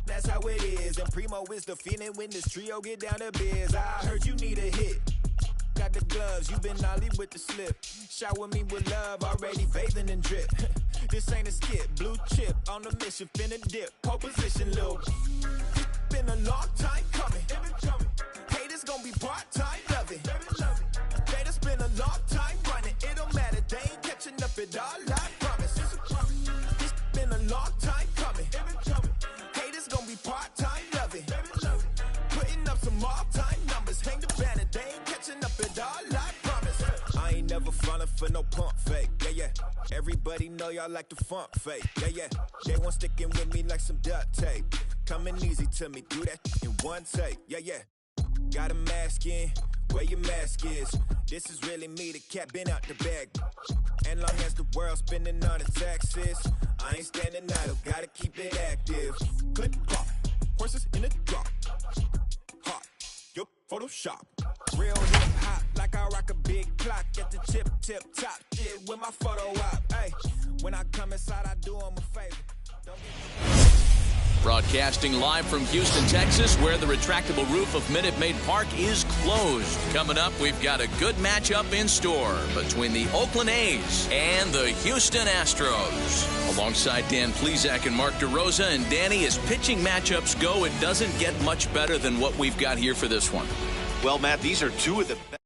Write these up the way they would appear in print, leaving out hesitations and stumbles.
That's how it is, and Primo is the feeling when this trio get down to biz. I heard you need a hit. Got the gloves, you been ollie with the slip. Shower me with love, already bathing in drip. This ain't a skip, blue chip on the mission, finna dip. Pole position, lil'. Been a long time coming. Haters gon' be part-time, love it. Haters been a long time running. It don't matter, they ain't catching up at all, I promise. This been a long time coming. Haters gon' be part-time, love it. Putting up some all-time numbers. Hang the banner, they ain't catching up at all, I promise. I ain't never falling for no pump fake, yeah. Everybody know y'all like the funk fake, yeah. They want sticking with me like some duct tape. Coming easy to me, do that in one take, yeah. Got a mask in, where your mask is. This is really me, the cat been out the bag. And long as the world's spending on the taxes, I ain't standing idle, gotta keep it active. Click, pop, horses in the drop. Hot, yup, Photoshop. Real hip hop, like I rock a big clock at the tip top. Shit with my photo op, hey. When I come inside, I do them a favor. Don't get Broadcasting live from Houston, Texas, where the retractable roof of Minute Maid Park is closed. Coming up, we've got a good matchup in store between the Oakland A's and the Houston Astros. Alongside Dan Plesac and Mark DeRosa, and Danny, as pitching matchups go, it doesn't get much better than what we've got here for this one. Well, Matt, these are two of the best.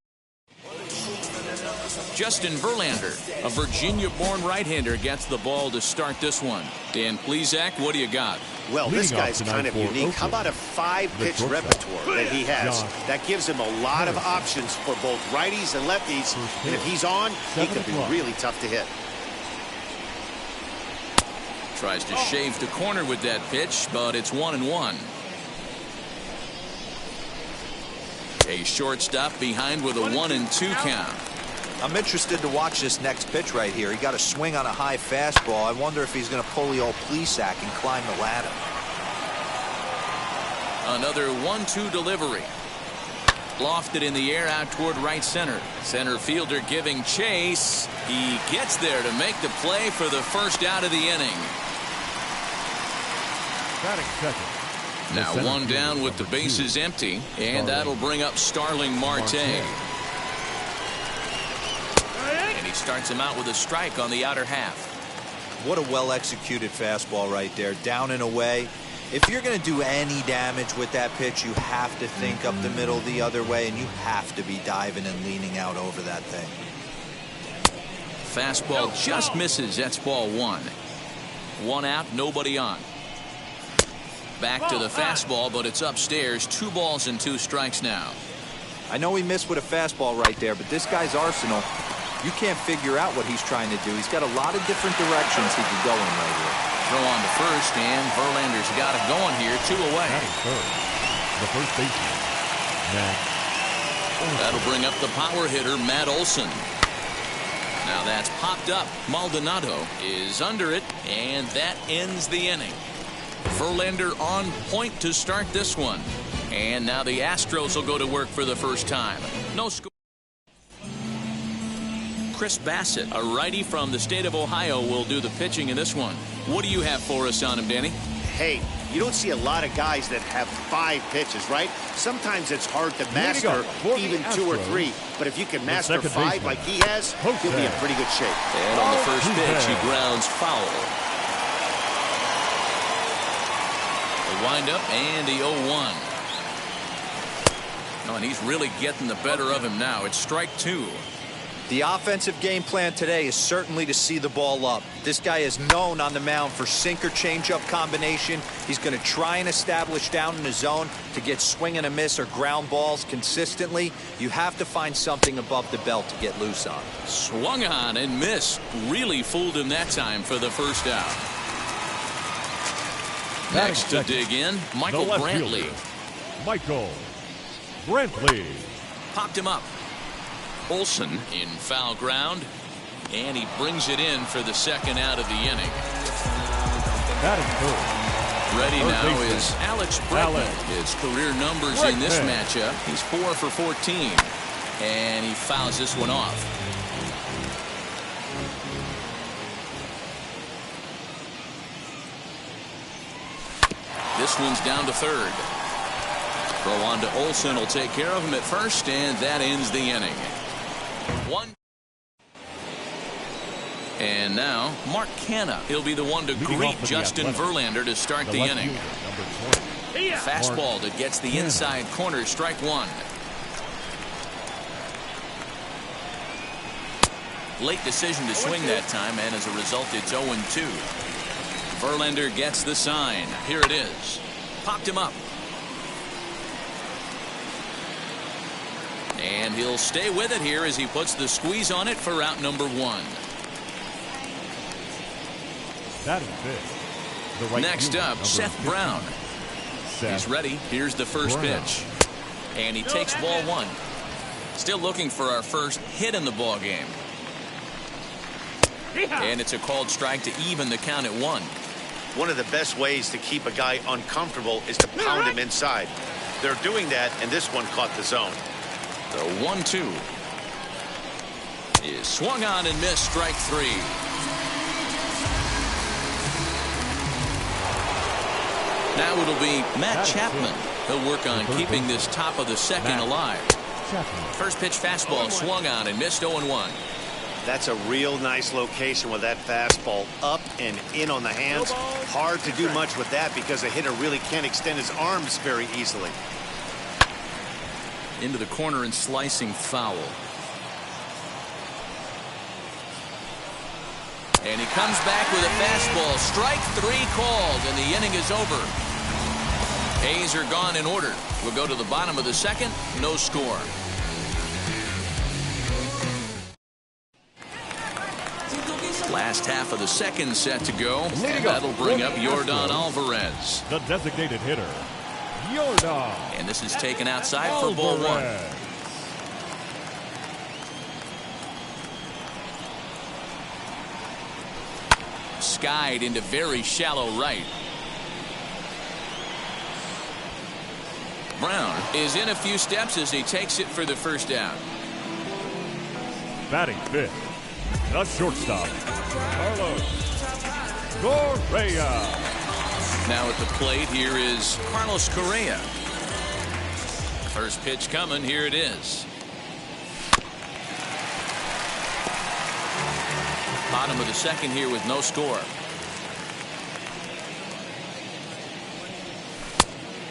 Justin Verlander, a Virginia-born right-hander, gets the ball to start this one. Dan Plesac, what do you got? Well, this guy's kind of unique. How about a 5-pitch repertoire that he has? That gives him a lot of options for both righties and lefties. And if he's on, he can be really tough to hit. Tries to shave the corner with that pitch, but it's 1-1. A shortstop behind with a 1-2 count. I'm interested to watch this next pitch right here. He got a swing on a high fastball. I wonder if he's going to pull the old Plesac and climb the ladder. Another 1-2 delivery. Lofted in the air out toward right center. Center fielder giving chase. He gets there to make the play for the first out of the inning. Now one down with the bases empty, and that'll bring up Starling Marte. He starts him out with a strike on the outer half. What a well-executed fastball right there, down and away. If you're going to do any damage with that pitch, you have to think up the middle the other way, and you have to be diving and leaning out over that thing. Fastball just misses. That's ball one. One out, nobody on. Back to the fastball, but it's upstairs. 2 balls and 2 strikes now. I know he missed with a fastball right there, but this guy's arsenal, you can't figure out what he's trying to do. He's got a lot of different directions he could go in right here. Throw on to first, and Verlander's got it going here. 2 away. The first baseman, Matt Olson. That'll bring up the power hitter, Matt Olson. Now that's popped up. Maldonado is under it, and that ends the inning. Verlander on point to start this one. And now the Astros will go to work for the first time. No score. Chris Bassett, a righty from the state of Ohio, will do the pitching in this one. What do you have for us on him, Danny? Hey, you don't see a lot of guys that have 5 pitches, right? Sometimes it's hard to master even 2 or 3. But if you can master 5 like he has, you'll be in pretty good shape. And on the first pitch, he grounds foul. The windup and the 0-1. Oh, and he's really getting the better of him now. It's strike 2. The offensive game plan today is certainly to see the ball up. This guy is known on the mound for sinker changeup combination. He's going to try and establish down in the zone to get swing and a miss or ground balls consistently. You have to find something above the belt to get loose on. Swung on and missed. Really fooled him that time for the first out. Next to dig in, Michael Brantley. Michael Brantley. Popped him up. Olson in foul ground, and he brings it in for the second out of the inning. Ready now is Alex Bregman. His career numbers in this matchup, he's 4 for 14, and he fouls this one off. This one's down to third. Throw on to Olsen will take care of him at first, and that ends the inning. One. And now Mark Canha. He'll be the one to greet Justin Verlander to start the inning. Fastball that gets the inside corner, strike one. Late decision to swing that time, and as a result, it's 0-2. Verlander gets the sign. Here it is. Popped him up. And he'll stay with it here as he puts the squeeze on it for out number one. That is big. Right next up, Seth Brown. He's ready. Here's the first pitch. And he takes ball one. Still looking for our first hit in the ball game. And it's a called strike to even the count at one. One of the best ways to keep a guy uncomfortable is to pound him inside. They're doing that, and this one caught the zone. The 1-2 is swung on and missed, strike three. Now it'll be Matt Chapman. He'll work on keeping this top of the second alive. First pitch fastball swung on and missed 0-1. That's a real nice location with that fastball up and in on the hands. Hard to do much with that because a hitter really can't extend his arms very easily. Into the corner and slicing foul. And he comes back with a fastball. Strike three called, and the inning is over. A's are gone in order. We'll go to the bottom of the second. No score. Last half of the second set to go. And that'll bring up Yordan Alvarez. The designated hitter, Yordan. And this is taken outside for ball one. Skied into very shallow right. Brown is in a few steps as he takes it for the first down. Batting fifth, the shortstop, Carlos Correa. Now at the plate, here is Carlos Correa. First pitch coming. Here it is. Bottom of the second here with no score.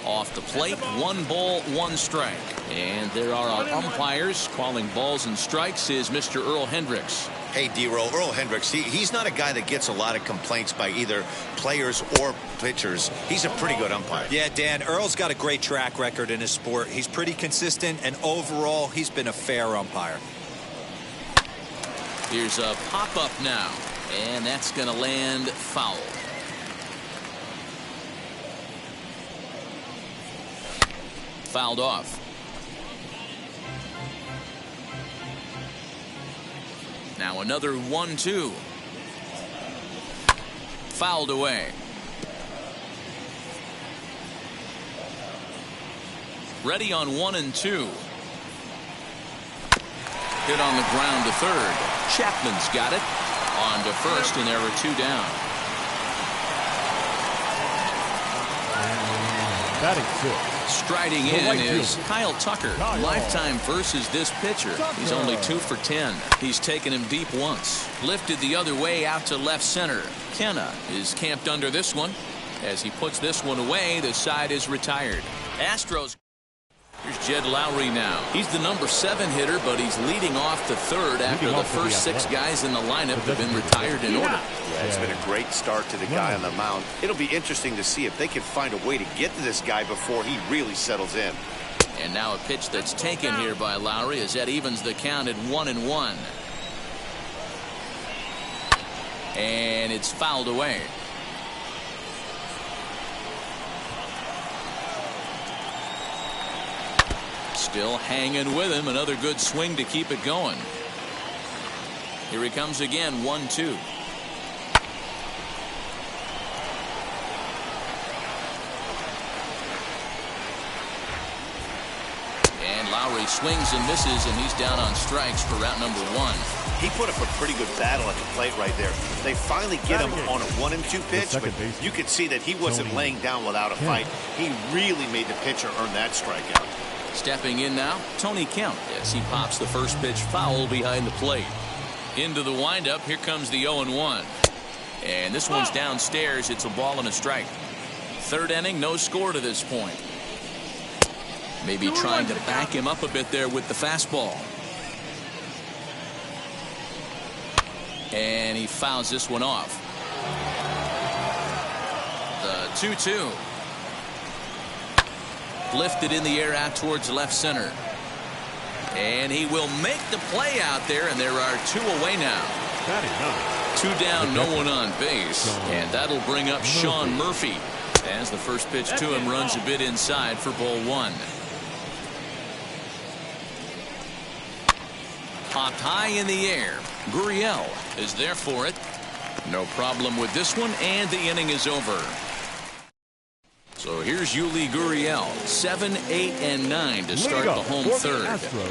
Off the plate, 1 ball, 1 strike. And there are our umpires calling balls and strikes is Mr. Earl Hendricks. Hey, D-Roll, Earl Hendricks, he's not a guy that gets a lot of complaints by either players or pitchers. He's a pretty good umpire. Yeah, Dan, Earl's got a great track record in his sport. He's pretty consistent, and overall, he's been a fair umpire. Here's a pop-up now, and that's going to land foul. Fouled off. Now another 1-2. Fouled away. Ready on 1 and 2. Hit on the ground to third. Chapman's got it. On to first, and there are 2 down. Batting fifth. Striding in is Kyle Tucker. Lifetime versus this pitcher. He's only 2 for 10. He's taken him deep once. Lifted the other way out to left center. Canha is camped under this one. As he puts this one away, the side is retired. Astros. Here's Jed Lowry now. He's the number 7 hitter, but he's leading off the third after the first 6 guys in the lineup have been retired in order. Yeah, it's been a great start to the guy on the mound. It'll be interesting to see if they can find a way to get to this guy before he really settles in. And now a pitch that's taken here by Lowry as that evens the count at 1-1. And it's fouled away. Still hanging with him. Another good swing to keep it going. Here he comes again. 1-2. And Lowry swings and misses, and he's down on strikes for route number 1. He put up a pretty good battle at the plate right there. They finally get him on a 1-2 pitch, but you could see that he wasn't laying down without a fight. He really made the pitcher earn that strikeout. Stepping in now, Tony Kemp, as he pops the first pitch foul behind the plate. Into the windup, here comes the 0-1. And this one's downstairs. It's a ball and a strike. Third inning, no score to this point. Maybe trying to back him up a bit there with the fastball. And he fouls this one off. The 2-2. Lifted in the air out towards left center. And he will make the play out there, and there are 2 away now. 2 down, no one on base. And that'll bring up Sean Murphy as the first pitch to him runs a bit inside for ball 1. Popped high in the air. Gurriel is there for it. No problem with this one, and the inning is over. So here's Yuli Gurriel, 7, 8, and 9 to start the home third.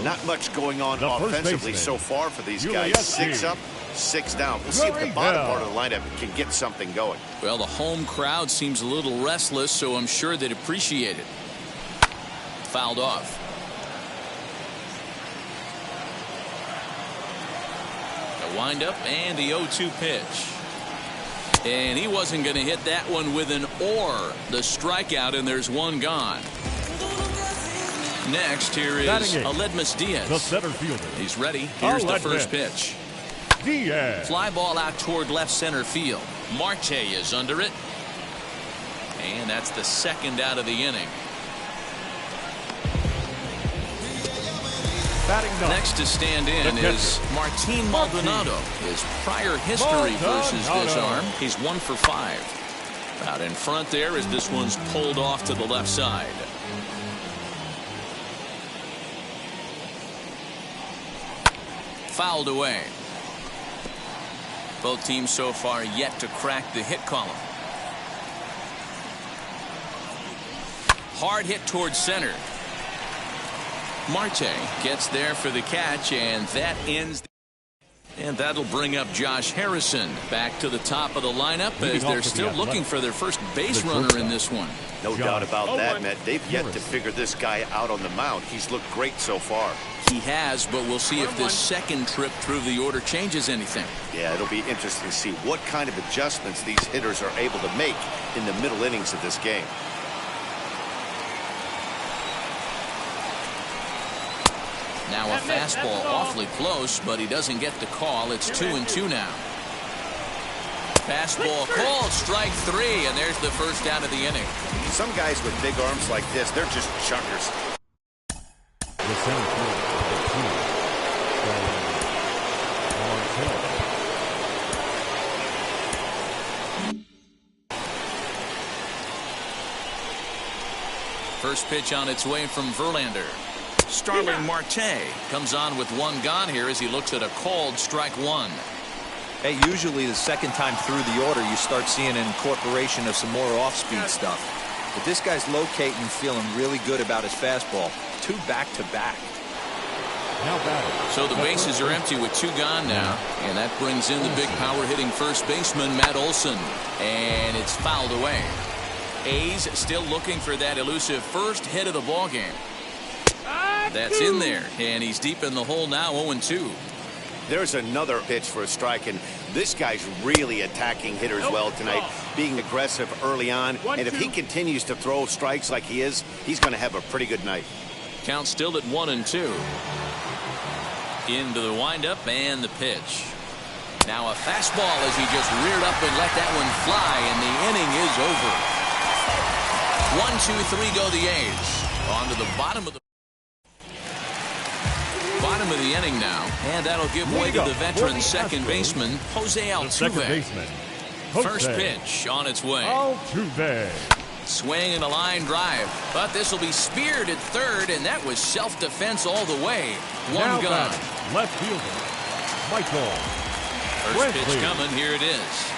Not much going on offensively so far for these guys. 6 up, 6 down. We'll see if the bottom part of the lineup can get something going. Well, the home crowd seems a little restless, so I'm sure they'd appreciate it. Fouled off. The windup and the 0-2 pitch. And he wasn't going to hit that one with an or. The strikeout, and there's one gone. Next, here is Aledmus Diaz. The center fielder. He's ready. Here's the first pitch. Diaz. Fly ball out toward left center field. Marte is under it. And that's the second out of the inning. Next to stand in is Martin Maldonado. His prior history versus this arm, he's 1 for 5. Out in front there as this one's pulled off to the left side. Fouled away. Both teams so far yet to crack the hit column. Hard hit towards center. Marte gets there for the catch, and that ends. And that'll bring up Josh Harrison back to the top of the lineup as they're still looking for their first base runner in this one. No doubt about that, Matt. They've yet to figure this guy out on the mound. He's looked great so far. He has, but we'll see if this second trip through the order changes anything. Yeah, it'll be interesting to see what kind of adjustments these hitters are able to make in the middle innings of this game. Now a fastball awfully close, but he doesn't get the call. It's 2-2 now. Fastball called, strike 3, and there's the first out of the inning. Some guys with big arms like this, they're just chuckers. The center fielder, First pitch on its way from Verlander. Starling Marte comes on with 1 gone here as he looks at a called strike 1. Hey, usually the second time through the order you start seeing an incorporation of some more off-speed stuff. But this guy's locating, feeling really good about his fastball. 2 back-to-back. So the bases are empty with 2 gone now. And that brings in the big power-hitting first baseman, Matt Olson. And it's fouled away. A's still looking for that elusive first hit of the ballgame. That's in there, and he's deep in the hole now, 0-2. There's another pitch for a strike, and this guy's really attacking hitters well tonight, being aggressive early on. And if he continues to throw strikes like he is, he's going to have a pretty good night. Count still at 1-2. Into the windup and the pitch. Now a fastball as he just reared up and let that one fly, and the inning is over. 1, 2, 3 go the A's. On to the bottom of the inning now, and that'll give way to the veteran second baseman, Jose Altuve. First pitch on its way. Altuve. Swing and a line drive, but this will be speared at third, and that was self-defense all the way. 1 gone. Left fielder, Michael. First pitch coming, here it is.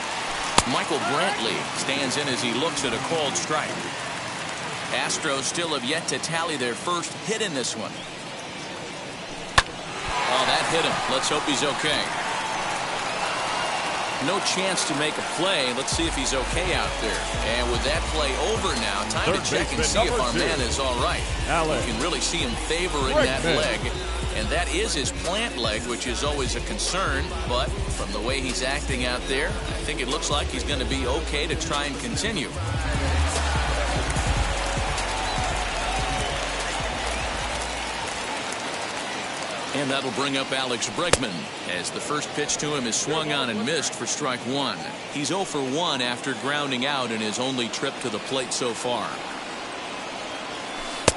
Michael Brantley stands in as he looks at a called strike. Astros still have yet to tally their first hit in this one. Oh, that hit him. Let's hope he's okay. No chance to make a play. Let's see if he's okay out there. And with that play over now, time to check and see if our man is all right. You can really see him favoring that leg. And that is his plant leg, which is always a concern. But from the way he's acting out there, I think it looks like he's going to be okay to try and continue. And that'll bring up Alex Bregman as the first pitch to him is swung on and missed for strike one. He's 0 for 1 after grounding out in his only trip to the plate so far.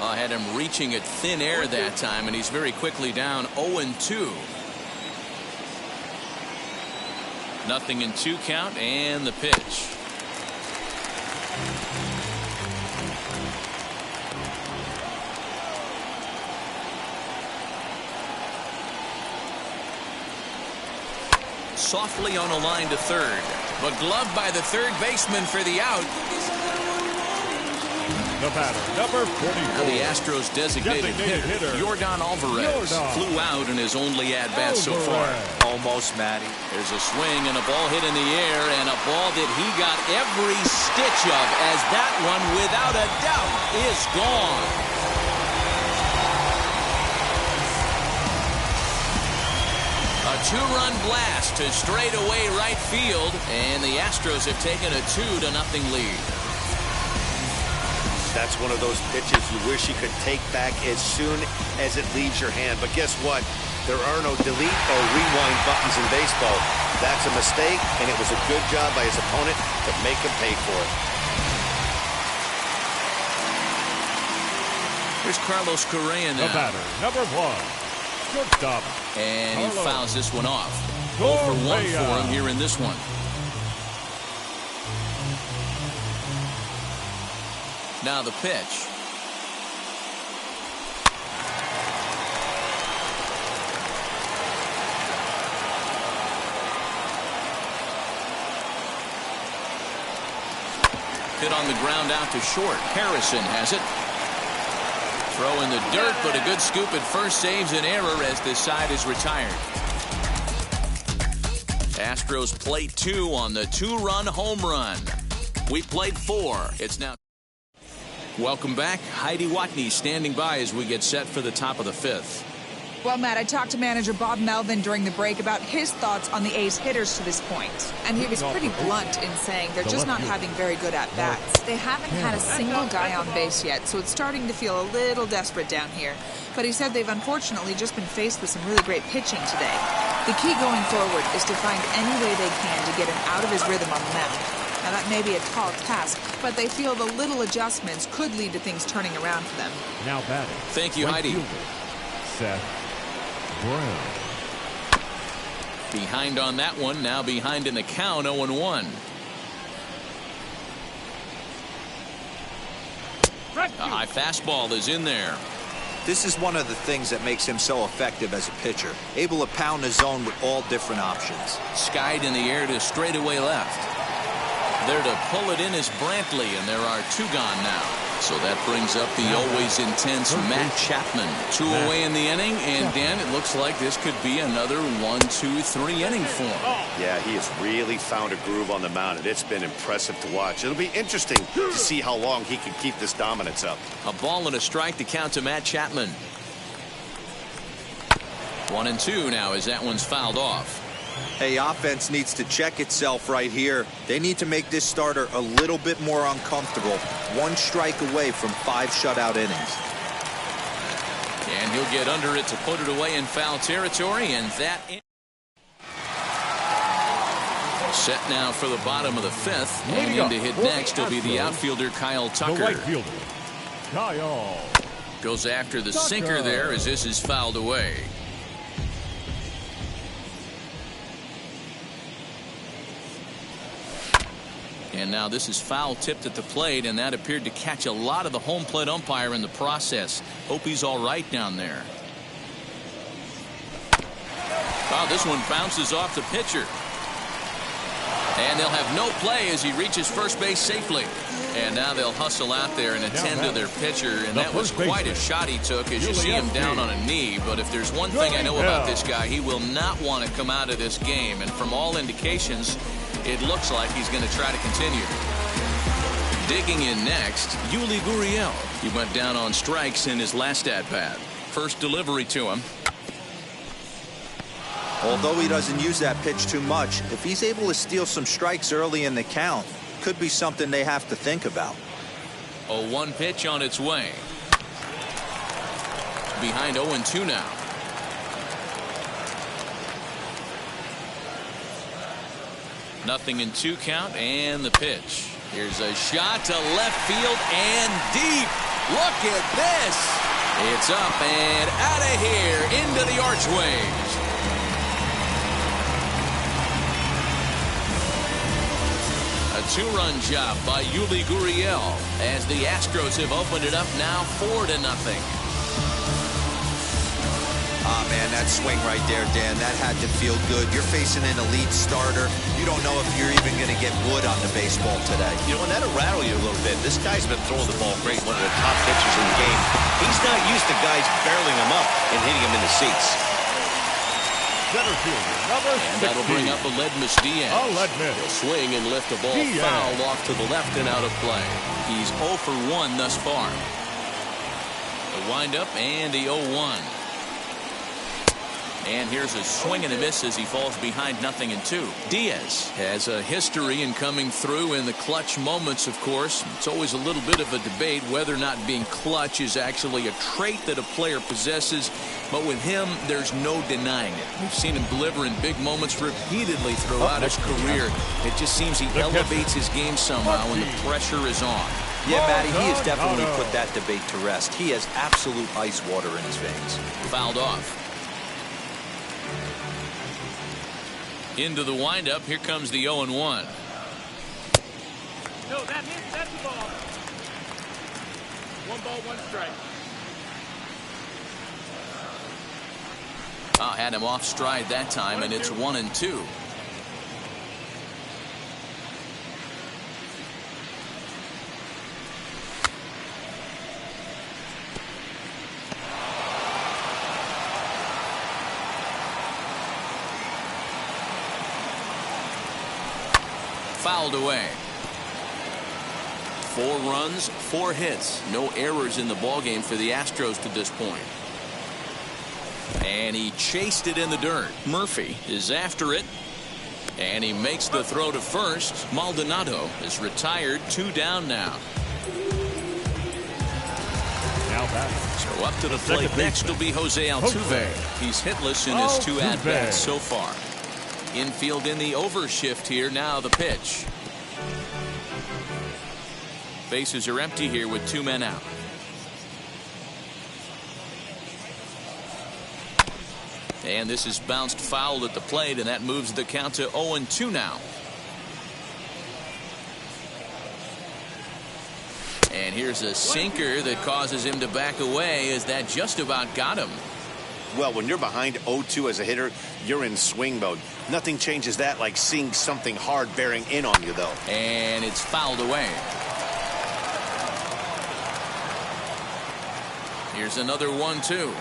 I had him reaching at thin air that time, and he's very quickly down 0-2. 0-2 count, and the pitch. Softly on a line to third, but gloved by the third baseman for the out. The batter, number 44. Now the Astros designated hitter, Yordan Alvarez, flew out in his only at-bat so far. Almost, Matty. There's a swing and a ball hit in the air, and a ball that he got every stitch of, as that one, without a doubt, is gone. A two-run blast to straightaway right field, and the Astros have taken a 2-0 lead. That's one of those pitches you wish you could take back as soon as it leaves your hand. But guess what? There are no delete or rewind buttons in baseball. That's a mistake, and it was a good job by his opponent to make him pay for it. Here's Carlos Correa now. The batter, number 1. Shortstop. And he fouls this one off. 0 for 1 for him here in this one. Now the pitch. Hit on the ground out to short. Harrison has it. Throw in the dirt, but a good scoop at first saves an error as this side is retired. Astros plate 2 on the 2-run home run. We played 4. It's now. Welcome back. Heidi Watney standing by as we get set for the top of the 5th. Well, Matt, I talked to manager Bob Melvin during the break about his thoughts on the A's hitters to this point. And he was pretty blunt in saying they're just not having very good at-bats. They haven't had a single guy on base yet, so it's starting to feel a little desperate down here. But he said they've unfortunately just been faced with some really great pitching today. The key going forward is to find any way they can to get him out of his rhythm on the mound. Now, that may be a tall task, but they feel the little adjustments could lead to things turning around for them. Now batting. Thank you, Heidi. Seth Brown. Behind on that one, now behind in the count, 0-1. A high fastball is in there. This is one of the things that makes him so effective as a pitcher. Able to pound the zone with all different options. Skied in the air to straightaway left. There to pull it in is Brantley, and there are 2 gone now. So that brings up the always intense Matt Chapman. 2 away in the inning, and Dan, it looks like this could be another 1-2-3 inning for him. Yeah, he has really found a groove on the mound, and it's been impressive to watch. It'll be interesting to see how long he can keep this dominance up. A ball and a strike to count to Matt Chapman. 1-2 now as that one's fouled off. Hey, offense needs to check itself right here. They need to make this starter a little bit more uncomfortable. 1 strike away from 5 shutout innings. And he'll get under it to put it away in foul territory, and that set now for the bottom of the 5th. And in to hit next will be the outfielder Kyle Tucker. The right fielder, Kyle. Goes after the sinker there as this is fouled away. And now this is foul tipped at the plate, and that appeared to catch a lot of the home plate umpire in the process. Hope he's all right down there. Wow, this one bounces off the pitcher. And they'll have no play as he reaches first base safely. And now they'll hustle out there and attend to their pitcher. And that was quite a shot he took as you see him down on a knee. But if there's one thing I know about this guy, he will not want to come out of this game. And from all indications, it looks like he's going to try to continue. Digging in next, Yuli Gurriel. He went down on strikes in his last at-bat. First delivery to him. Although he doesn't use that pitch too much, if he's able to steal some strikes early in the count, could be something they have to think about. A 1 pitch on its way. Behind 0-2 now. Nothing in 2 count, and the pitch. Here's a shot to left field and deep. Look at this. It's up and out of here into the archways. A 2-run job by Yuli Gurriel as the Astros have opened it up now 4-0. Ah, man, that swing right there, Dan, that had to feel good. You're facing an elite starter. You don't know if you're even going to get wood on the baseball today. You know, and that'll rattle you a little bit. This guy's been throwing the ball great, one of the top pitchers in the game. He's not used to guys barreling him up and hitting him in the seats. Center fielder, number 60. And that'll bring up Aledmys Diaz. He'll swing and lift a ball foul off to the left and out of play. He's 0 for 1 thus far. The windup and the 0-1. And here's a swing and a miss as he falls behind 0-2. Diaz has a history in coming through in the clutch moments, of course. It's always a little bit of a debate whether or not being clutch is actually a trait that a player possesses. But with him, there's no denying it. We've seen him deliver in big moments repeatedly throughout his career. It just seems he elevates his game somehow when the pressure is on. Yeah, Matty, he has definitely put that debate to rest. He has absolute ice water in his veins. Fouled off. Into the windup. Here comes the 0-1. No, that's the ball. 1 ball, 1 strike. Had him off stride that time, and it's 1-2. Fouled away. 4 runs, 4 hits. No errors in the ballgame for the Astros to this point. And he chased it in the dirt. Murphy is after it. And he makes the throw to first. Maldonado is retired. 2 down now. So up to the plate next will be Jose Altuve. He's hitless in his 2 at-bats so far. Infield in the overshift here. Now the pitch. Bases are empty here with 2 men out. And this is bounced foul at the plate, and that moves the count to 0-2 now. And here's a sinker that causes him to back away as that just about got him. Well, when you're behind 0-2 as a hitter, you're in swing mode. Nothing changes that like seeing something hard bearing in on you, though. And it's fouled away. Here's another 1-2.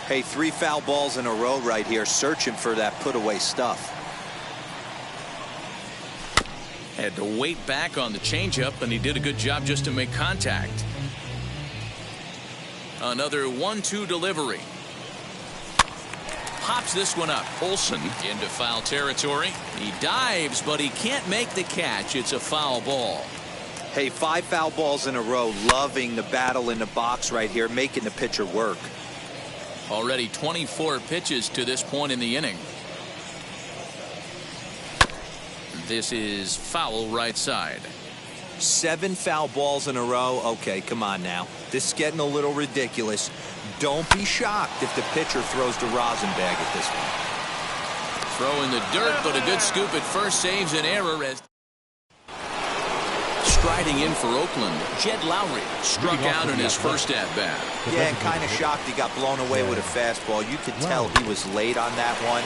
Hey, 3 foul balls in a row right here, searching for that put-away stuff. Had to wait back on the changeup, and he did a good job just to make contact. Another 1-2 delivery. Pops this one up. Olsen into foul territory. He dives, but he can't make the catch. It's a foul ball. Hey, 5 foul balls in a row. Loving the battle in the box right here, making the pitcher work. Already 24 pitches to this point in the inning. This is foul right side. 7 foul balls in a row. Okay, come on now. This is getting a little ridiculous. Don't be shocked if the pitcher throws the rosin bag at this one. Throw in the dirt, but a good scoop at first saves an error as Striding in for Oakland, Jed Lowry struck out in his first at-bat. Yeah, and kind of shocked he got blown away with a fastball. You could tell he was late on that one.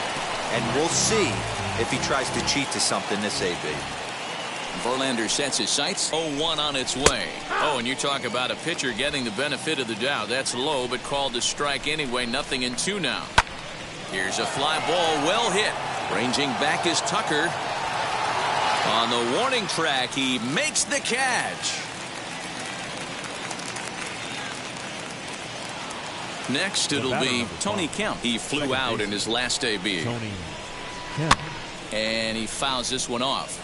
And we'll see if he tries to cheat to something this AB. Verlander sets his sights. 0-1 on its way. Oh, and you talk about a pitcher getting the benefit of the doubt. That's low, but called to strike anyway. 0-2 now. Here's a fly ball, well hit. Ranging back is Tucker. On the warning track, he makes the catch. Next, it'll be Tony Kemp. He flew out in his last debut. Tony Kemp. And he fouls this one off.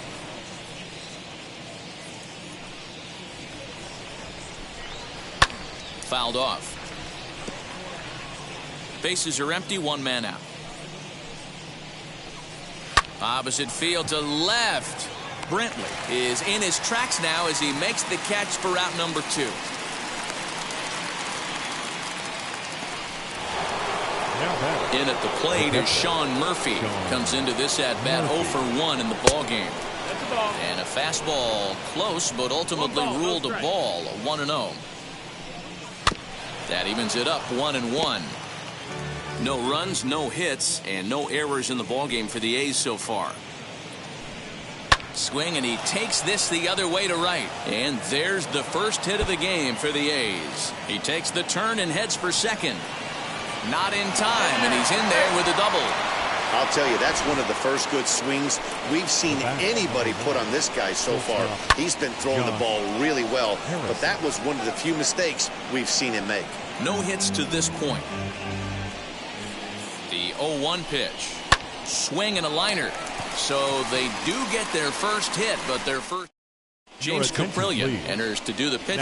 Fouled off. Bases are empty, one man out. Opposite field to left. Brentley is in his tracks now as he makes the catch for out number 2. In at the plate is Sean Murphy. Comes into this at-bat 0 for 1 in the ball game. And a fastball close, but ultimately ruled a ball. 1-0. That evens it up 1-1. No runs, no hits, and no errors in the ballgame for the A's so far. Swing, and he takes this the other way to right. And there's the first hit of the game for the A's. He takes the turn and heads for second. Not in time, and he's in there with a double. I'll tell you, that's one of the first good swings we've seen anybody put on this guy so far. He's been throwing the ball really well, but that was one of the few mistakes we've seen him make. No hits to this point. The 0-1 pitch. Swing and a liner. So they do get their first hit, but their first. James Caprillion enters to do the pitch.